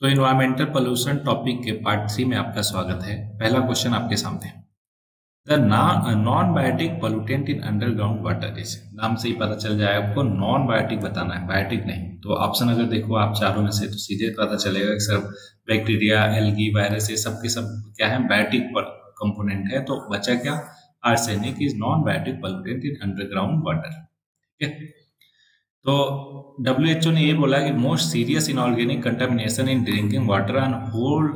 तो environmental pollution topic के part 3 में आपका स्वागत है। पहला क्वेश्चन आपके सामने। The non biotic pollutant in underground water is. नाम से ही पता चल जाए आपको नॉन बायोटिक बताना है, बायोटिक नहीं। तो ऑप्शन अगर देखो आप चारों में से तो सीधे पता चलेगा कि सर बैक्टीरिया, एल्गी, वायरस ये सब के सब क्या है, बायोटिक कंपोनेंट है। तो बचा क्या? Arsenic is non biotic pollutant in underground water. ठीक है। तो WHO ने ये बोला कि most serious inorganic contamination in drinking water on whole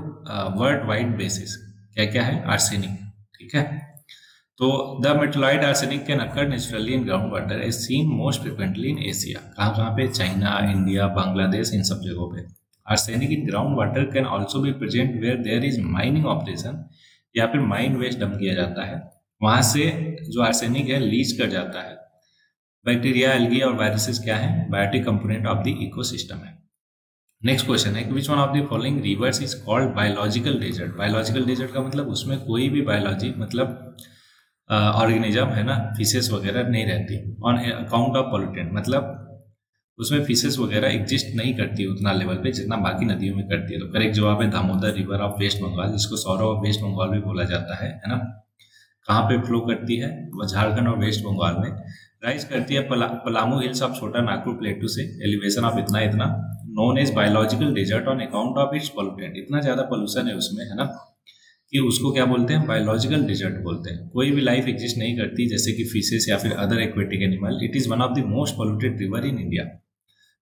world wide basis क्या क्या है? आर्सेनिक। ठीक है। तो the metalloid arsenic can occur naturally in ground water is seen most frequently in Asia. कहाँ कहाँ पे? चाइना, इंडिया, बांग्लादेश, इन सब जगहों पे। Arsenic in ground water can also be present where there is mining operation, या फिर माइन वेस्ट डंप किया जाता है, वहां से जो आर्सेनिक है लीच कर जाता है। बैक्टीरिया, एल्गी और वायरसेस क्या है? Biotic component of the ecosystem है। नेक्स्ट क्वेश्चन है कि which one of the following rivers is called biological desert. Biological desert का मतलब उसमें कोई भी बायोलॉजी मतलब ऑर्गेनिज्म है ना, फिशेस वगैरह नहीं रहती। ऑन अकाउंट ऑफ पोल्यूटेंट मतलब उसमें फिशेस वगैरह एग्जिस्ट नहीं करती उतना लेवल पे जितना बाकी नदियों में करती है। तो करेक्ट जवाब है दामोदर रिवर ऑफ वेस्ट बंगाल, जिसको सौरव ऑफ वेस्ट बंगाल भी बोला जाता है ना। कहाँ पे फ्लो करती है? वो झारखंड और वेस्ट बंगाल में। राइज करती है पलामू हिल्स ऑफ छोटा नागपुर प्लेटू से, एलिवेशन ऑफ इतना इतना। Known as biological desert on account of its pollutant. इतना ज्यादा पोल्यूशन है उसमें, है ना, कि उसको क्या बोलते हैं? बायोलॉजिकल डेजर्ट बोलते हैं। कोई भी लाइफ एग्जिस्ट नहीं करती जैसे कि फिशेस या फिर other aquatic animal. It is one of the most polluted river in India.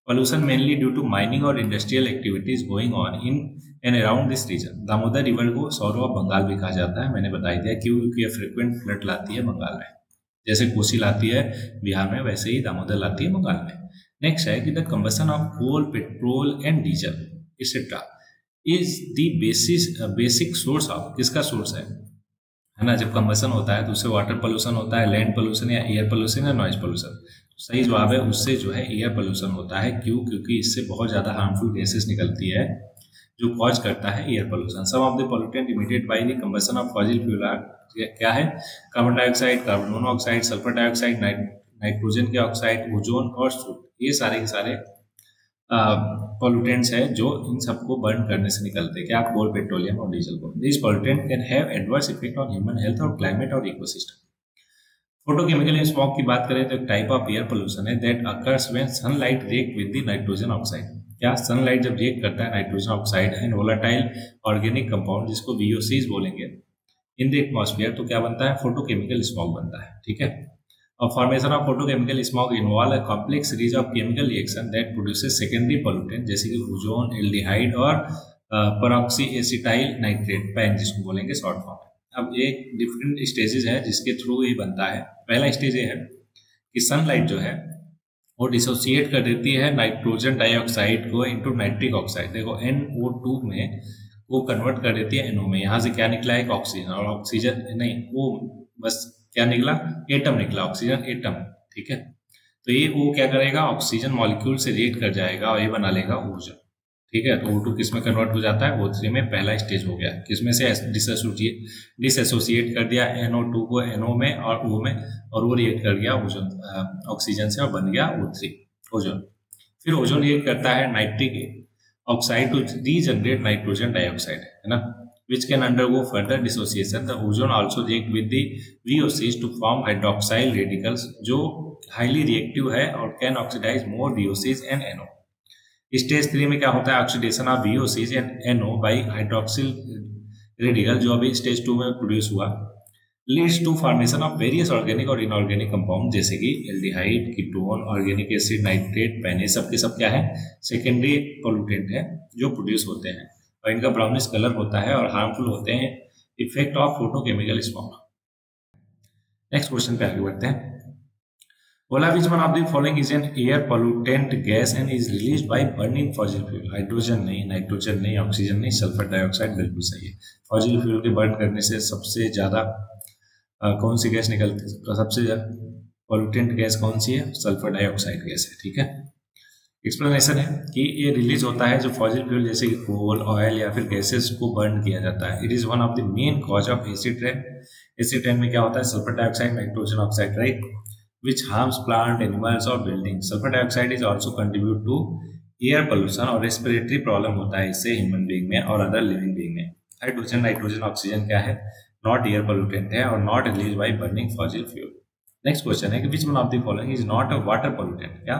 Pollution mainly due to mining और industrial activities going on in and around this region। Damodar river को Saurav of Bengal भी कहा जाता है, मैंने बता दिया क्यों, क्योंकि ये फ्रिक्वेंट फ्लड लाती है बंगाल में। जैसे कोसी लाती है बिहार में, वैसे ही दामोदर लाती है बंगाल में। नेक्स्ट है कि the combustion of coal, petrol and diesel etcetera is the basic source of, किसका सोर्स है ना? जब कंबशन होता है तो उससे वाटर पोल्यूशन होता है, लैंड पोल्यूशन या एयर पोल्यूशन या नॉइज पोल्यूशन। सही जवाब है उससे जो है एयर पोल्यूशन होता है। क्यों? क्योंकि इससे बहुत ज्यादा हार्मफुल गैसेस निकलती है जो कॉज करता है air pollution. Some of the pollutant emitted by the combustion of fossil fuel are क्या है? Carbon dioxide, carbon monoxide, sulphur dioxide, nitrogen के ऑक्साइड, ओजोन और सोट। ये सारे के सारे पोल्यूटेंट्स है जो इन सबको बर्न करने से निकलते हैं। क्या? कोल, पेट्रोलियम और डीजल को। This pollutant can have adverse effect on human health और क्लाइमेट और इकोसिस्टम। फोटोकेमिकल स्मॉग की बात करें तो एक टाइप ऑफ एयर पोल्यूशन है that occurs when sunlight react with the nitrogen oxide. क्या? सनलाइट जब रिएक्ट करता है nitrogen oxide and volatile organic compound, जिसको VOCs बोलेंगे, इन द एटमॉस्फेयर, तो क्या बनता है? फोटोकेमिकल स्मॉग बनता है। ठीक है। और formation of photochemical smog involve a complex series of chemical reaction that produces secondary pollutant जैसे कि ओजोन, एल्डिहाइड और परऑक्सी एसिटाइल नाइट्रेट, पैन जिसको बोलेंगे शॉर्ट फॉर्म। अब एक डिफरेंट स्टेजेस है जिसके थ्रू ये बनता है। पहला स्टेज ये है कि सनलाइट जो है वो डिसोसिएट कर देती है नाइट्रोजन डाइऑक्साइड को इनटू नाइट्रिक ऑक्साइड। देखो NO2 में वो कन्वर्ट कर देती है NO में। यहाँ से क्या निकला? एक ऑक्सीजन, और ऑक्सीजन नहीं, वो बस क्या निकला? एटम निकला, ऑक्सीजन एटम। ठीक है। तो ये वो क्या करेगा? ऑक्सीजन मॉलिक्यूल से रिएक्ट कर जाएगा और ये बना लेगा ओजोन। ठीक है। तो O2 किस में कन्वर्ट हो जाता है? O3 में। पहला स्टेज हो गया। किसमें से? डिसएसोसिएट कर दिया NO2 को NO में और O में, और वो रिएक्ट कर गया ओजोन ऑक्सीजन से और बन गया O3 ओजोन। फिर ओजोन रिएक्ट करता है nitric oxide to regenerate nitrogen dioxide, है ना, which can undergo further dissociation. The ozone also react with the VOCs to form hydroxyl radicals जो highly reactive है और can oxidize more VOCs and NO। Stage 3 में क्या होता है? Oxidation of VOCs and NO by hydroxyl radical, जो अभी stage 2 में प्रोड्यूस हुआ, leads to formation of various organic और इनऑर्गेनिक कंपाउंड जैसे कि aldehyde, ketone, organic acid, nitrate, PAN. सब के सब क्या है? सेकेंडरी पोल्यूटेंट है जो प्रोड्यूस होते हैं और इनका ब्राउनिश कलर होता है और हार्मफुल होते हैं। Effect of photochemical smog. Next question पे आगे बढ़ते हैं। बोला विच one of the following is an air pollutant gas and is released by burning fossil fuel. Hydrogen नहीं, नाइट्रोजन नहीं, ऑक्सीजन नहीं, सल्फर डाइऑक्साइड बिल्कुल सही है। फॉसिल फ्यूल के बर्न करने से सबसे ज्यादा कौन सी गैस निकलती है? सबसे ज्यादा पोल्यूटेंट गैस कौन सी है? सल्फर डाइऑक्साइड गैस है। ठीक है। एक्सप्लेनेशन है कि ये रिलीज होता है जो फॉसिल फ्यूल जैसे कि कोल, ऑयल या फिर गैसेस को बर्न किया जाता है। It is one of the main cause of acid rain. Acid rain में क्या होता है? Sulphur dioxide, nitrogen oxide, right, which harms plant, animals और building. Sulphur dioxide is also contribute to air pollution और respiratory problem होता है इससे human being में और अदर लिविंग बीइंग में। हाइड्रोजन, नाइट्रोजन, ऑक्सीजन क्या है? नॉट एयर पोल्यूटेंट है और not release by burning fossil fuel. Next question है कि which one of the following is not a water pollutant? क्या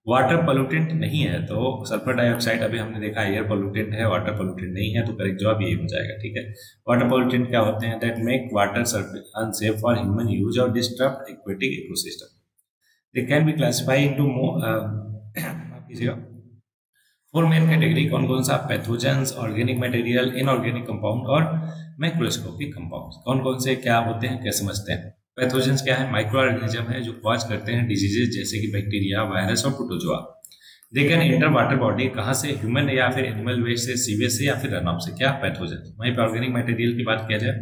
वाटर पोल्यूटेंट नहीं है? तो सल्फर डाइऑक्साइड अभी हमने देखा एयर पोल्यूटेंट है, वाटर पोल्यूटेंट नहीं है, तो करेक्ट जवाब ये हो जाएगा। ठीक है, वाटर पोल्यूटेंट क्या होते हैं? That make water surface unsafe for human use और disturb aquatic ecosystem. They can be classified into माफ कीजिएगा, फोर मेन कैटेगरी। कौन कौन सा? Pathogens, organic material, inorganic compound और मैक्रोस्कोपिक कंपाउंड। कौन कौन से क्या होते हैं, क्या समझते हैं? पैथोजेंस क्या है? माइक्रो ऑर्गेनिज्म है जो कॉज करते हैं डिजीजेज जैसे कि बैक्टीरिया, वायरस और protozoa. They can enter water body, कहाँ से? ह्यूमन या फिर एनिमल वेस्ट से, सीवेज से या फिर रनऑफ से। क्या? पैथोजेंस। वहीं पर ऑर्गेनिक मटेरियल की बात किया जाए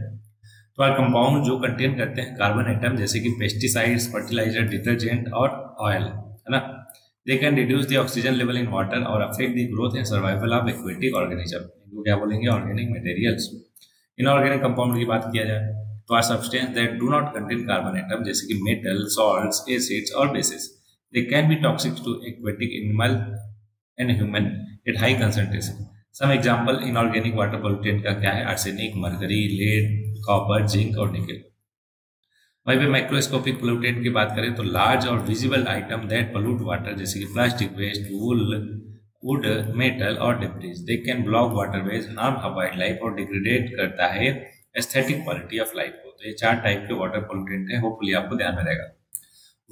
तो आर कंपाउंड जो कंटेन करते हैं कार्बन एटम जैसे कि पेस्टिसाइड्स, फर्टिलाइजर, डिटर्जेंट और ऑयल, है ना। They can reduce the oxygen level in water और affect the growth and survival of aquatic organism. इनको क्या बोलेंगे? Organic materials. इनऑर्गेनिक कंपाउंड की बात किया जाए तो are substance that do not contain carbon atom जैसे कि मेटल, सॉल्ट्स, एसिड्स और bases. They can be toxic to aquatic animal and human at high concentration. Some example inorganic water pollutant का क्या है? Arsenic, mercury, lead, copper, zinc और nickel. वहीं पे microscopic pollutant की बात करें तो लार्ज और visible item that pollute water जैसे कि प्लास्टिक वेस्ट, वुड, मेटल और debris. They can block waterways, harm wild life और डिग्रेडेट करता है एस्थेटिक क्वालिटी ऑफ लाइफ को। तो ये चार टाइप के वाटर पोल्यूटेंट है, होपफुली आपको ध्यान में रहेगा।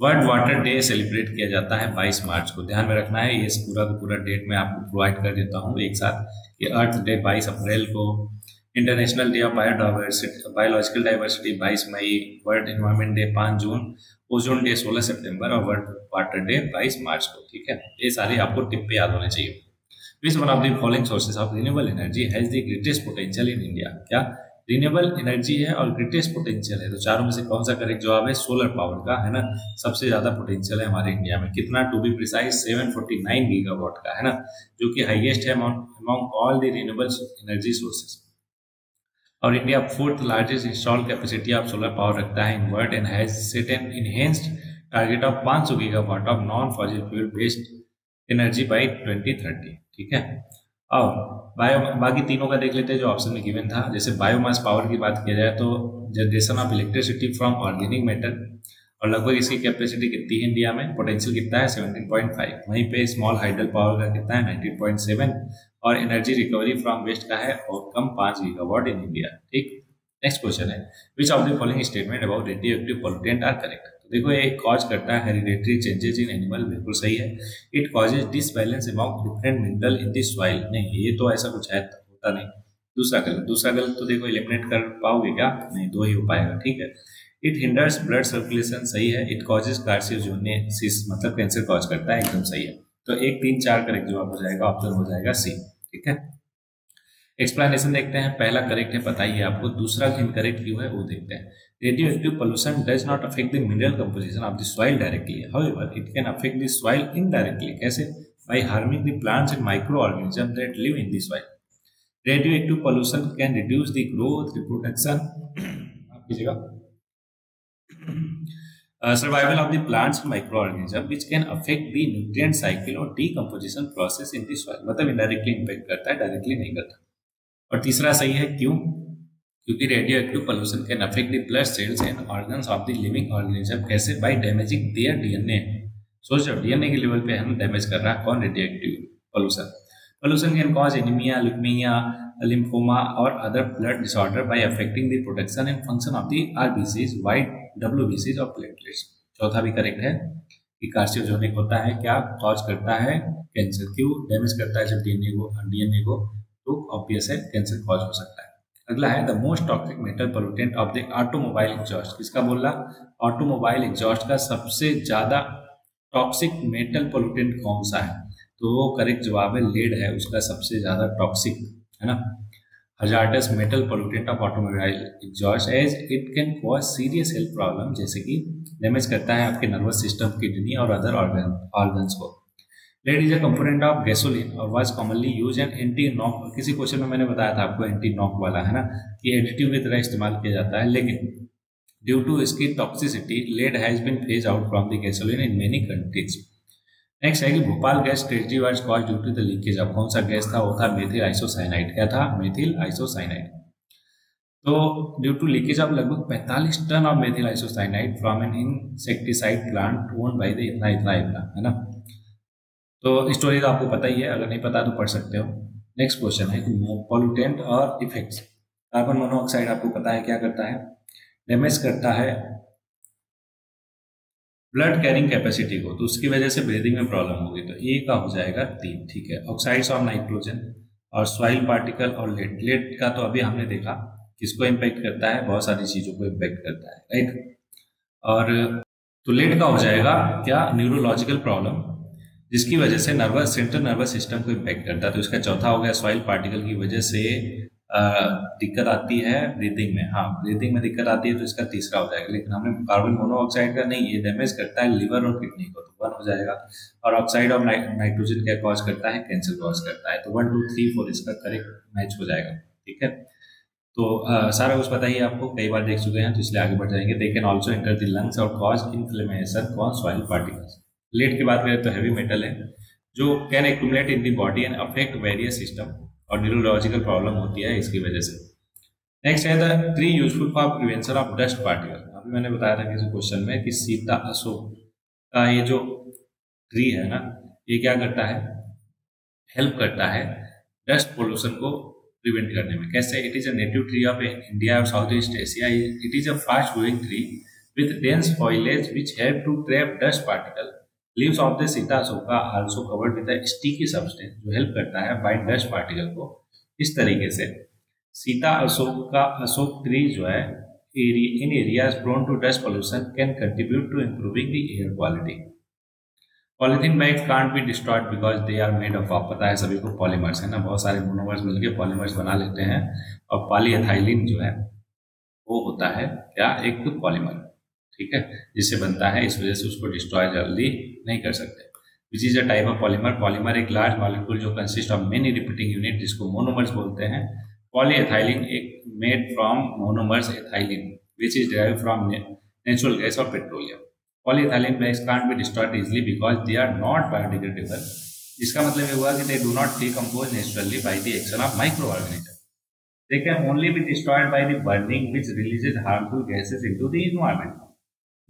वर्ल्ड वाटर डे सेलिब्रेट किया जाता है 22 मार्च को। ध्यान में रखना है, ये पूरा का पूरा डेट मैं आपको प्रोवाइड कर देता हूँ एक साथ। कि अर्थ डे 22 अप्रैल को, international day of biodiversity, biological diversity 22 मई, world environment day 5 June, ozone day 16 सितंबर और वर्ल्ड वाटर डे 22 मार्च को। ठीक है, ये सारे आपको टिप पे याद होने चाहिए। विच one of the following sources of renewable energy has the greatest potential in India? क्या रिन्यूएबल एनर्जी है और ग्रेटेस्ट पोटेंशियल है? तो चारों में से कौन सा करेक्ट जवाब है? सोलर पावर का, है ना। सबसे ज्यादा पोटेंशियल है हमारे इंडिया में। कितना? टू बी प्रिसाइज 749 गीगावाट का, है ना, जो कि हाईएस्ट है among all the renewable energy sources. और India fourth largest install capacity of solar power रखता है in world and has set an enhanced target of 500 gigawatt of non fossil fuel based energy by 2030। ठीक है, और bio बाकी तीनों का देख लेते हैं जो ऑप्शन में गिवन था। जैसे बायोमास पावर की बात किया जाए तो generation of electricity from organic matter, और लगभग इसकी कैपेसिटी कितनी है इंडिया में? पोटेंशियल कितना है? 17.5। वहीं पे स्मॉल हाइडल पावर का कितना है? 19.7। और एनर्जी रिकवरी फ्रॉम वेस्ट का है आउटकम 5 गीगावाट इन इंडिया। ठीक, नेक्स्ट क्वेश्चन है which of the following statement about radio active pollutant are correct? तो देखो ये कॉज करता है हेरिडेटरी चेंजेस इन एनिमल, बिल्कुल सही है। It causes disbalance among different mineral in the soil, नहीं ये तो ऐसा कुछ है होता नहीं। दूसरा गलत, दूसरा गलत तो देखो एलिमिनेट कर पाओगे क्या? नहीं, दो ही हो पाएगा। ठीक है, इट हिंडर्स ब्लड सर्कुलेशन, सही है। इट कॉजेज कार्सियोजेनेसिस, मतलब कैंसर कॉज करता है, एकदम सही है। तो 1, 3, 4 करेक्ट जवाब हो जाएगा, ऑप्शन हो जाएगा सी। ठीक है, एक्सप्लेनेशन देखते हैं। पहला करेक्ट है, पता ही है आपको। दूसरा इनकरेक्ट क्यों है वो देखते हैं। Radio active pollution does not affect the mineral composition of the soil directly, however it can affect the soil indirectly. कैसे? By harming the plants and micro organism that live in the soil. Radio active pollution can reduce the growth, reproduction, आपकी जगह survival of the plants microorganism which can affect the nutrient cycle और decomposition process in the soil, मतलब indirectly impact करता है, directly नहीं करता। और तीसरा सही है, क्यों? क्योंकि radio active pollution can affect the blood cells and organs of the living organism. कैसे? By damaging their DNA. सोच रहे हो डीएनए के लेवल पे हम डैमेज कर रहा है कौन? Radio active pollution. Pollution can cause anaemia, leukaemia, lymphoma और other blood disorder by affecting the production and function of the RBCs, white WBCs और प्लेटलेट्स। चौथा भी करेक्ट है कि कार्सियोजेनिक होता है, क्या कॉज करता है? कैंसर। क्यों डैमेज करता है? जब डीएनए को तो ऑब्वियस है कैंसर कॉज हो सकता है। अगला है the most toxic metal pollutant of the automobile exhaust. किसका बोल रहा? ऑटोमोबाइल एग्जॉस्ट का सबसे ज्यादा टॉक्सिक मेटल पोल्यूटेंट कौन सा है? तो वो करेक्ट जवाब है लेड है उसका सबसे ज्यादा टॉक्सिक, है ना। hazardous metal pollutant of automobile exhaust as it can cause serious health problem, जैसे कि डैमेज करता है आपके नर्वस सिस्टम, किडनी और अदर ऑर्गन्स को। Lead is a component of gasoline और was commonly use an anti knock. किसी question में मैंने बताया था आपको एंटी नॉक वाला, है ना, कि एडिटिव की तरह इस्तेमाल किया जाता है, लेकिन ड्यू टू इसकी toxicity lead has been phased out from the gasoline in many countries. Next है कि Bhopal gas tragedy was caused due to the leakage of, कौन सा गैस था, वो था मेथिल आइसोसाइनाइड। क्या था? Methyl isocyanide. तो ड्यू टू लीकेज ऑफ लगभग 45 ton of methyl isocyanide from an insecticide plant owned by the इतना इतना इतना, है ना। तो स्टोरी तो आपको पता ही है, अगर नहीं पता तो पढ़ सकते हो। नेक्स्ट क्वेश्चन है कि पॉल्यूटेंट और इफेक्ट्स। कार्बन मोनोऑक्साइड आपको पता है क्या करता है? डैमेज करता है ब्लड कैरिंग कैपेसिटी को, तो उसकी वजह से ब्रीदिंग में प्रॉब्लम होगी। तो ए का हो जाएगा 3, ठीक है। ऑक्साइड्स ऑफ नाइट्रोजन और सॉइल पार्टिकल और लेड। लेड का तो अभी हमने देखा किसको इम्पैक्ट करता है, बहुत सारी चीजों को इम्पैक्ट करता है, राइट। और तो लेड का हो जाएगा क्या? न्यूरोलॉजिकल प्रॉब्लम, जिसकी वजह से नर्वस सेंट्रल नर्वस सिस्टम को इम्पैक्ट करता है। तो इसका चौथा हो गया सॉइल पार्टिकल की वजह से दिक्कत आती है ब्रीदिंग में। हाँ, ब्रीदिंग में दिक्कत आती है, तो इसका तीसरा हो जाएगा। लेकिन हमने कार्बन मोनोऑक्साइड का नहीं, ये डैमेज करता है लिवर और किडनी को, तो 1 हो जाएगा। और ऑक्साइड ऑफ नाइट्रोजन क्या कॉज करता है? कैंसर कॉज करता है। तो 1 2 3 4 इसका करेक्ट मैच हो जाएगा, ठीक है। तो सारा कुछ पता ही है आपको, कई बार देख चुके हैं, तो इसलिए आगे बढ़ जाएंगे। They can also enter the lungs और cause inflammation cause soil particles. Lead की बात करें तो हैवी मेटल है जो can accumulate in the body and affect various system, और न्यूरोलॉजिकल प्रॉब्लम होती है इसकी वजह से। नेक्स्ट है the tree useful for prevention of dust particle. अभी मैंने बताया था किसी क्वेश्चन में कि सीता अशोक का ये जो ट्री है ना, ये क्या करता है? हेल्प करता है डस्ट पोल्यूशन को प्रिवेंट करने में। कैसे? It is a native tree of India और south east Asia. It is a fast growing tree with dense foliage which help to trap dust particle. Leaves of the Sita Asoka are also covered with a sticky substance जो help करता है bind dust particle को। इस तरीके से सीता अशोक का Ashok tree जो है in areas prone to dust pollution can contribute to improving the air quality. Polythene bags can't be destroyed because they are made of, पता है सभी को, पॉलीमर्स है ना, बहुत सारे मोनोमर्स मिलकर पॉलीमर्स बना लेते हैं। और पॉलीएथाइलिन जो है वो होता है क्या? एक पॉलीमर, ठीक है, जिससे बनता है, इस वजह से उसको डिस्ट्रॉय जल्दी नहीं कर सकते। Which is a type of polymer. Polymer एक लार्ज मॉलिक्यूल जो consist of many repeating unit, जिसको मोनोमर्स बोलते हैं। पॉलीएथाइलिन एक made from monomers ethylene which is derive from natural gas और petroleum. Polyethylene bags can't be destroyed easily because they are not biodegradable. इसका मतलब ये हुआ कि they do not decompose naturally by the action of micro organism. They can only be destroyed by the burning, which releases harmful gases into the environment.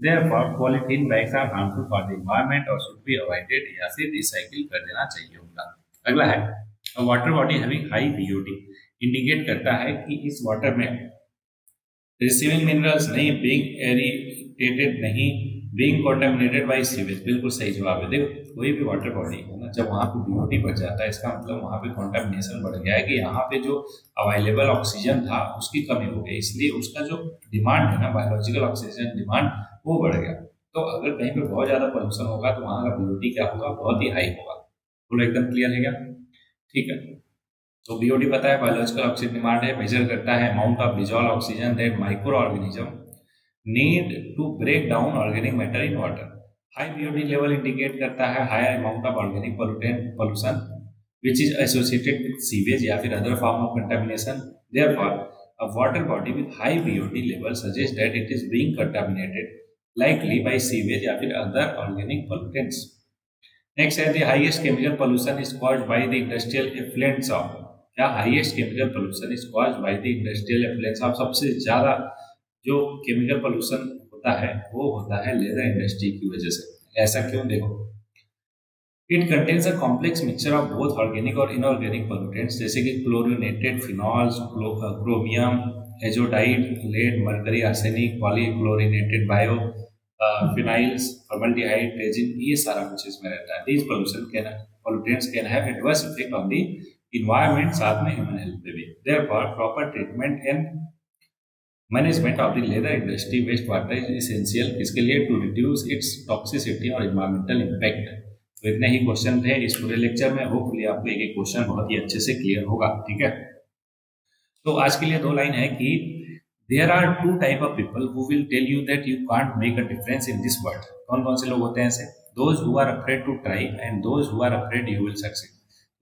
Therefore, polythene bags are harmful for the environment और should be avoided, या फिर recycle कर देना चाहिए उनका। अगला है water body having high BOT. Indicate करता है कि इस वाटर में रिसीविंग मिनरल्स नहीं, बीइंग एरिटेटेड नहीं, बीइंग कॉन्टेमिनेटेड बाय सीवेज। बिल्कुल सही जवाब है। देखो कोई भी वाटर बॉडी है ना, जब वहाँ पे बीओटी बढ़ जाता है, इसका मतलब वहाँ पे कॉन्टेमिनेशन बढ़ गया है, कि यहाँ पे जो अवेलेबल ऑक्सीजन था उसकी कमी हो गई, इसलिए उसका जो डिमांड है ना, बायोलॉजिकल ऑक्सीजन डिमांड, वो बढ़ गया। तो अगर कहीं पे बहुत ज्यादा पोल्यूशन होगा तो वहाँ का बीओटी क्या होगा? बहुत ही हाई होगा। बोलो एकदम क्लियर है क्या? ठीक है। तो बीओडी पता है बायोलॉजिकल ऑक्सीजन डिमांड है, मेजर करता है amount of dissolved oxygen that micro organism need to break down organic matter in water. High BOD level indicate करता है higher amount of organic pollution which is associated with sewage या फिर other form of contamination. Therefore a water body with high BOD level suggest that it is being contaminated likely by sewage या फिर other organic pollutants. Next है the highest chemical pollution is caused by the industrial effluents of. क्या? Highest chemical pollution is caused by the industrial effluents of. सबसे ज्यादा जो chemical pollution होता है वो होता है लेदर इंडस्ट्री की वजह से। ऐसा क्यों? देखो, it contains a complex mixture of both organic और इनऑर्गेनिक पोल्यूटेंट्स, जैसे कि chlorinated phenols, chromium, azo dyes, lead, mercury, arsenic, polychlorinated biphenyls, formaldehyde, resin, ये सारा कुछ इसमें रहता है। These pollutants can have adverse effect on the environment, साथ में ह्यूमन हेल्थ पे भी। Therefore proper treatment and management of the leather industry waste water is essential, किसके लिए? टू रिड्यूस इट्स टॉक्सिसिटी और इन्वायरमेंटल इम्पैक्ट। तो इतने ही क्वेश्चन थे इस पूरे लेक्चर में। होपफुली आपको एक एक क्वेश्चन बहुत ही अच्छे से क्लियर होगा, ठीक है। तो आज के लिए 2 लाइन है कि there are 2 type of people who will tell you that you can't make a difference in this world. कौन कौन से लोग होते हैं ऐसे? Those who are afraid to try and those who are afraid you will succeed.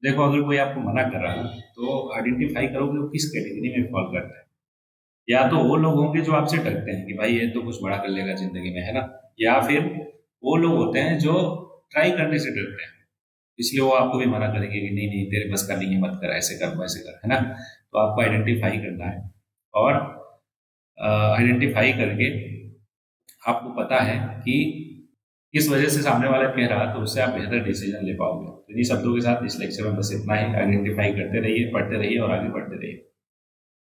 देखो, अगर कोई आपको मना कर रहा है तो आइडेंटिफाई करो कि वो किस कैटेगरी में फॉल करता है। या तो वो लोग होंगे जो आपसे डरते हैं कि भाई ये तो कुछ बड़ा कर लेगा जिंदगी में, है ना, या फिर वो लोग होते हैं जो ट्राई करने से डरते हैं, इसलिए वो आपको भी मना करेंगे कि नहीं नहीं तेरे बस का नहीं है, मत कर, ऐसे कर वैसे कर, है ना। तो आपको आइडेंटिफाई करना है, और आइडेंटिफाई करके आपको पता है कि किस वजह से सामने वाला कह रहा, तो उससे आप बेहतर डिसीजन ले पाओगे। तो इन्हीं शब्दों के साथ इस लेक्चर में बस इतना ही। आइडेंटिफाई करते रहिए, पढ़ते रहिए और आगे बढ़ते रहिए।